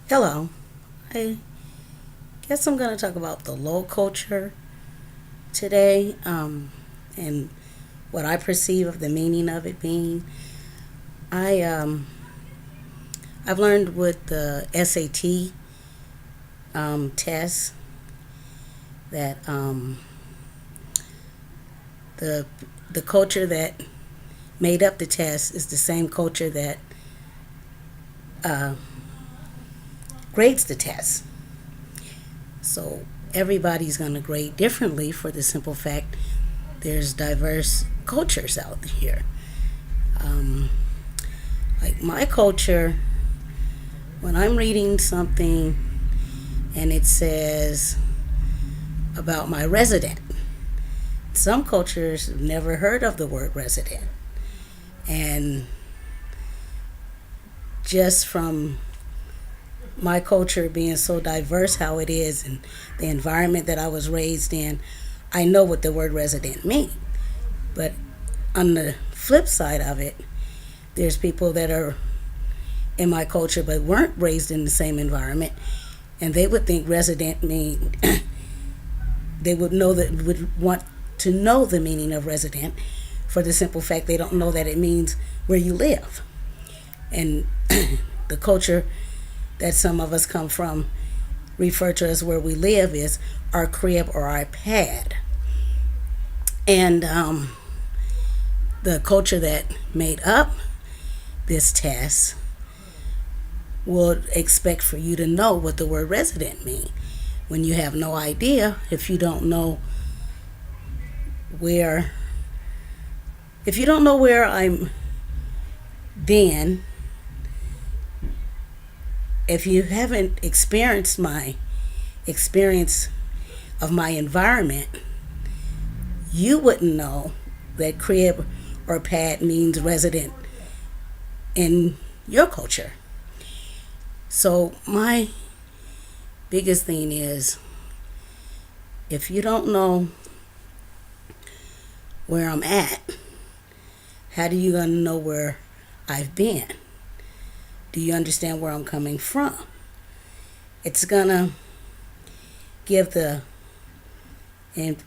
Hello. I guess I'm going to talk about the low culture today, and what I perceive of the meaning of it being. I I've learned with the SAT test that the the culture that made up the test is the same culture that uh, grades the test. So everybody's going to grade differently for the simple fact there's diverse cultures out here. Um, like my culture, when I'm reading something and it says about my resident, some cultures have never heard of the word resident. And just from my culture being so diverse, how it is, and the environment that I was raised in, I know what the word resident means. But on the flip side of it, there's people that are in my culture but weren't raised in the same environment, and they would think resident mean they would want to know the meaning of resident for the simple fact they don't know that it means where you live. And the culture that some of us come from refer to as where we live is our crib or our pad. And the culture that made up this test will expect for you to know what the word resident means when you have no idea. Where if you don't know where I'm been, if you haven't experienced my experience of my environment, you wouldn't know that crib or pad means resident in your culture. So my biggest thing is, if you don't know where I'm at, how do you gonna know where I've been? Do you understand where I'm coming from? It's gonna give and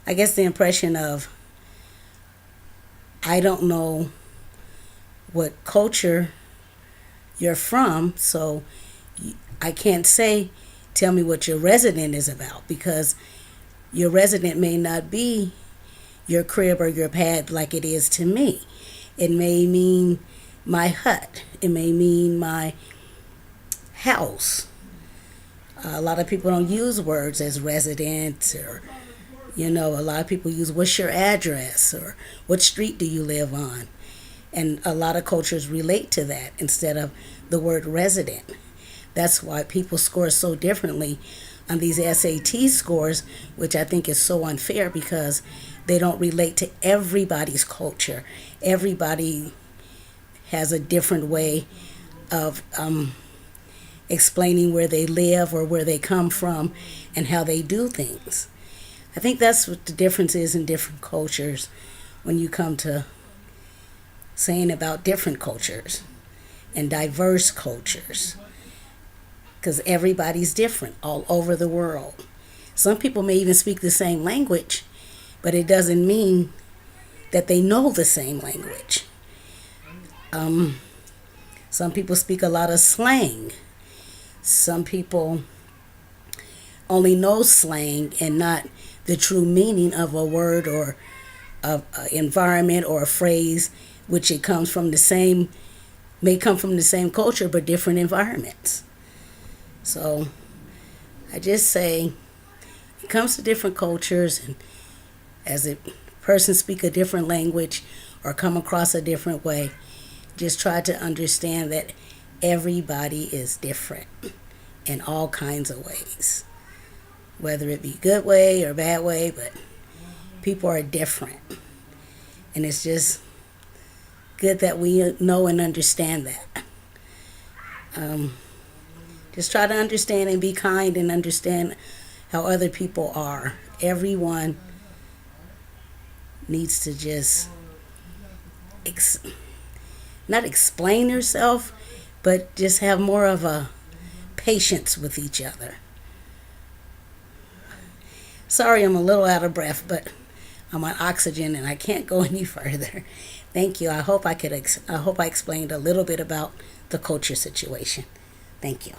I guess the impression of I don't know what culture you're from, so I can't say tell me what your resident is about, because your resident may not be your crib or your pad like it is to me. It may mean my hut. It may mean my house. A lot of people don't use words as resident, or a lot of people use what's your address or what street do you live on. And a lot of cultures relate to that instead of the word resident. That's why people score so differently on these SAT scores, which I think is so unfair because they don't relate to everybody's culture. Everybody has a different way of explaining where they live or where they come from and how they do things. I think that's what the difference is in different cultures when you come to saying about different cultures and diverse cultures, because everybody's different all over the world. Some people may even speak the same language, but it doesn't mean that they know the same language. Some people speak a lot of slang. Some people only know slang and not the true meaning of a word or of environment or a phrase, which it comes from the same, may come from the same culture but different environments. So I just say it comes to different cultures, and as a person speak a different language or come across a different way, just try to understand that everybody is different in all kinds of ways, whether it be good way or bad way, but people are different. And it's just good that we know and understand that. Just try to understand and be kind and understand how other people are. Everyone needs to just not explain herself, but just have more of a patience with each other. Sorry, I'm a little out of breath, but I'm on oxygen and I can't go any further. Thank you. I hope I explained a little bit about the culture situation. Thank you.